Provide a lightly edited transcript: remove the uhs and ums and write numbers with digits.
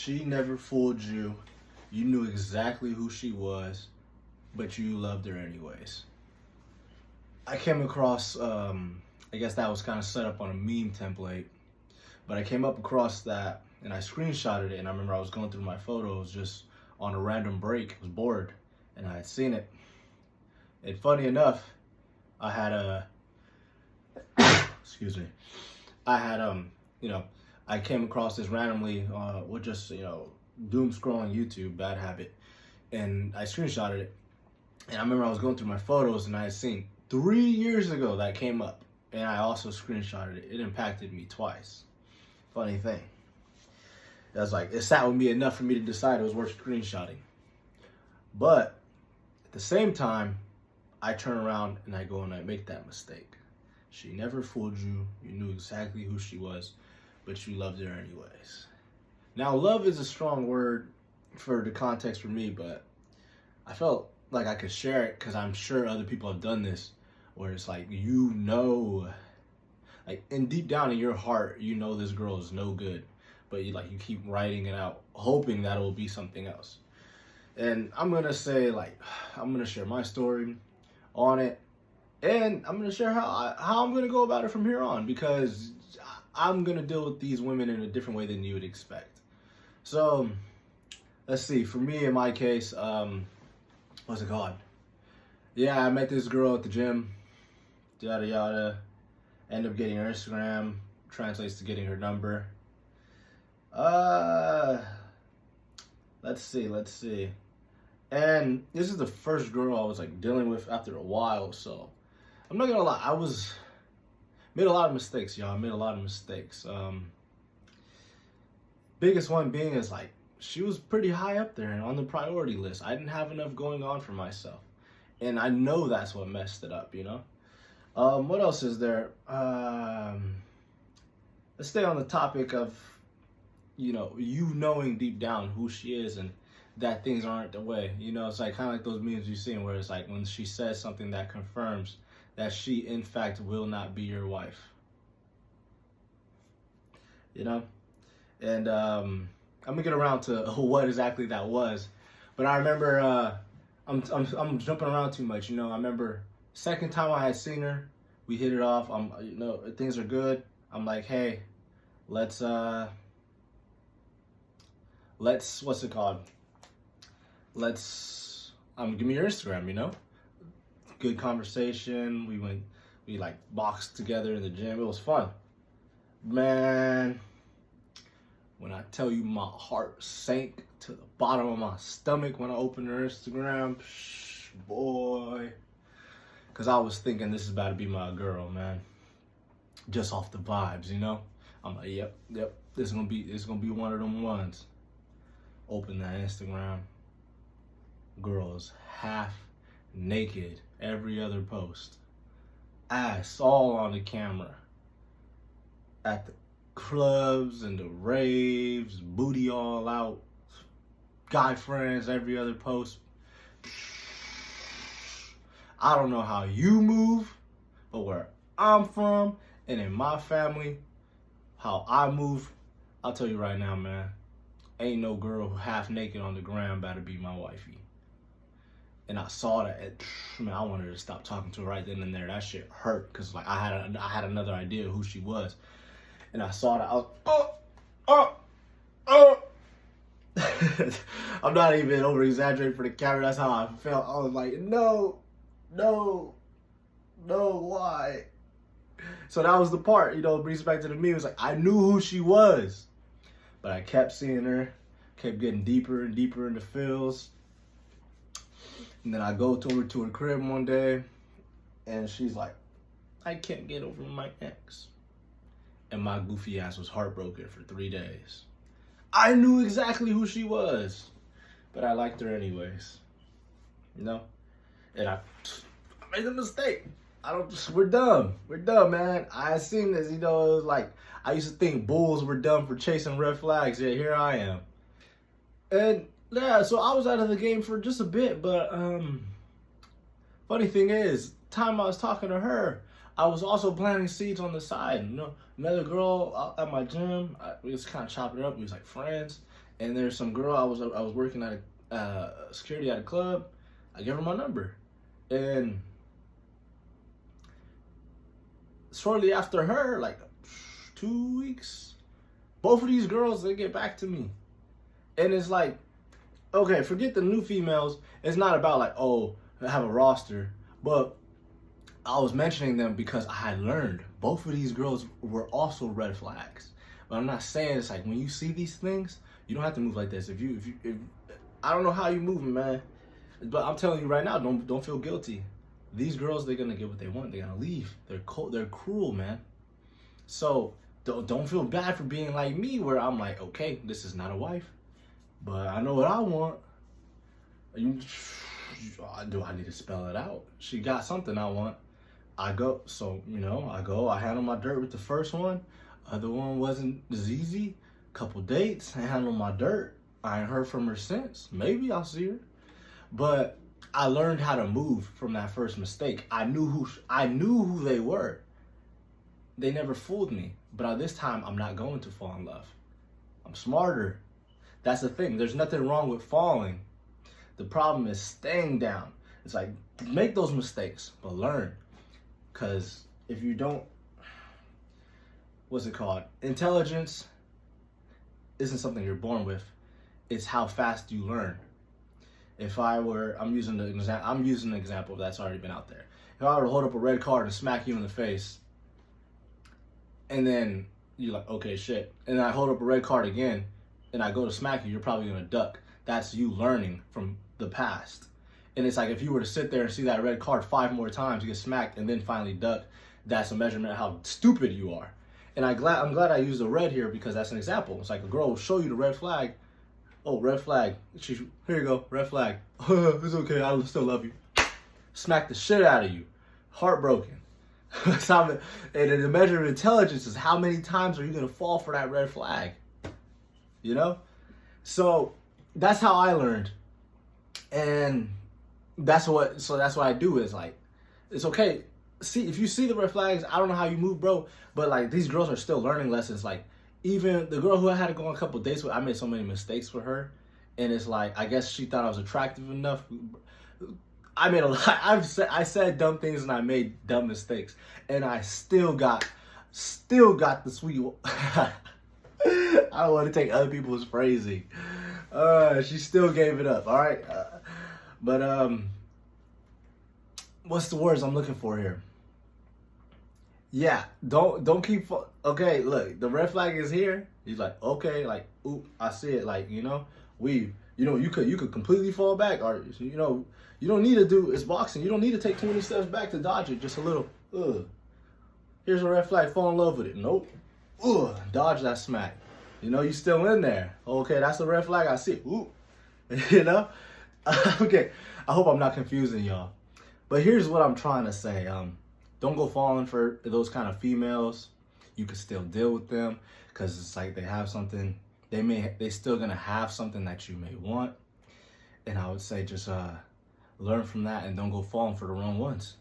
She never fooled you. You knew exactly who she was, but you loved her anyways. I came across, I guess that was kind of set up on a meme template, but I came up across that and I screenshotted it. And I remember I was going through my photos just on a random break. I was bored and I had seen it. And funny enough, I had a, excuse me, I had, I came across this randomly with just, doom scrolling YouTube, bad habit. And I screenshotted it. And I remember I was going through my photos and I had seen 3 years ago that came up. And I also screenshotted it. It impacted me twice. Funny thing. It was like, it sat with me enough for me to decide it was worth screenshotting. But at the same time, I turn around and I go and I make that mistake. She never fooled you. You knew exactly who she was, but you loved her anyways. Now, love is a strong word for the context for me, but I felt like I could share it because I'm sure other people have done this, where it's like, like in deep down in your heart, you know this girl is no good, but you keep writing it out, hoping that it will be something else. And I'm gonna say, I'm gonna share my story on it, and I'm gonna share how I'm gonna go about it from here on, because I'm gonna deal with these women in a different way than you would expect. So let's see. For me, in my case, what's it called? Yeah, I met this girl at the gym. Yada yada. End up getting her Instagram. Translates to getting her number. Let's see. And this is the first girl I was dealing with after a while, so I'm not gonna lie, made a lot of mistakes, y'all. I made a lot of mistakes. Biggest one being is she was pretty high up there and on the priority list. I didn't have enough going on for myself, and I know that's what messed it up. What else is there? Let's stay on the topic of you knowing deep down who she is and that things aren't the way. It's kind of like those memes you've seen where it's when she says something that confirms that she in fact will not be your wife. And I'm gonna get around to what exactly that was, but I remember I'm jumping around too much. I remember second time I had seen her, we hit it off. Things are good. I'm like, hey, let's what's it called? Give me your Instagram. Good conversation. We boxed together in the gym. It was fun. Man, when I tell you my heart sank to the bottom of my stomach when I opened her Instagram, boy. Because I was thinking this is about to be my girl, man. Just off the vibes, I'm like, yep. This is gonna be one of them ones. Open that Instagram. Girl is half naked every other post. Ass all on the camera. At the clubs and the raves, booty all out. Guy friends every other post. I don't know how you move, but where I'm from and in my family, how I move, I'll tell you right now, man, ain't no girl half naked on the gram about to be my wifey. And I saw that, and, I wanted to stop talking to her right then and there. That shit hurt, because I had another idea of who she was. And I saw that, I was, oh. I'm not even over exaggerating for the camera. That's how I felt. I was like, no, why? So that was the part, brings back to the meme. It was I knew who she was, but I kept seeing her, kept getting deeper and deeper into feels. And then I go over to her crib one day, and she's like, I can't get over my ex. And my goofy ass was heartbroken for 3 days. I knew exactly who she was, but I liked her anyways. And I made a mistake. We're dumb, man. I seen this, it was I used to think bulls were dumb for chasing red flags, yet here I am. And yeah, so I was out of the game for just a bit, but funny thing is, time I was talking to her, I was also planting seeds on the side. Another girl at my gym, we was kind of chopping it up. We was friends, And there's some girl I was working at security at a club. I gave her my number, and shortly after her, like 2 weeks, both of these girls, they get back to me. And it's like, okay, forget the new females. It's not about like, oh, I have a roster. But I was mentioning them because I had learned both of these girls were also red flags. But I'm not saying it's like when you see these things, you don't have to move like this. If I don't know how you moving, man. But I'm telling you right now, don't feel guilty. These girls, they're gonna get what they want. They're gonna leave. They're cold. They're cruel, man. So don't feel bad for being like me, where I'm like, okay, this is not a wife, but I know what I want. Do I need to spell it out? She got something I want. I go, I handle my dirt with the first one. Other one wasn't as easy. Couple dates, I handle my dirt. I ain't heard from her since. Maybe I'll see her. But I learned how to move from that first mistake. I knew who they were. They never fooled me. But this time, I'm not going to fall in love. I'm smarter. That's the thing. There's nothing wrong with falling. The problem is staying down. It's like, make those mistakes, but learn. Because if you don't, what's it called? Intelligence isn't something you're born with. It's how fast you learn. I'm using an example that's already been out there. If I were to hold up a red card and smack you in the face, and then you're like, okay, shit. And then I hold up a red card again, and I go to smack you, you're probably gonna duck. That's you learning from the past. And it's like if you were to sit there and see that red card 5 more times, you get smacked, and then finally duck, that's a measurement of how stupid you are. And I'm glad I used the red here because that's an example. It's like a girl will show you the red flag. Oh, red flag. Here you go, red flag. It's okay, I still love you. Smack the shit out of you. Heartbroken. And the measure of intelligence is how many times are you going to fall for that red flag? You know? So that's how I learned. And that's what I do is like, it's okay. See, if you see the red flags, I don't know how you move, bro. But like these girls are still learning lessons. Like even the girl who I had to go on a couple of dates with, I made so many mistakes with her. And it's like, I guess she thought I was attractive enough. I made a lot. I said dumb things and I made dumb mistakes. And I still got the sweet. I don't want to take other people's phrasing. She still gave it up. All right. But what's the words I'm looking for here? Yeah, don't keep. Okay, look, the red flag is here. He's like, okay, like, oop, I see it. Like, weave. You could completely fall back, or you don't need to do. It's boxing. You don't need to take 20 steps back to dodge it. Just a little. Here's a red flag. Fall in love with it. Nope. Dodge that smack. You still in there. Okay, that's a red flag. I see. Ooh. Okay. I hope I'm not confusing y'all. But here's what I'm trying to say. Don't go falling for those kind of females. You can still deal with them because it's like they have something. They still gonna have something that you may want. And I would say just learn from that and don't go falling for the wrong ones.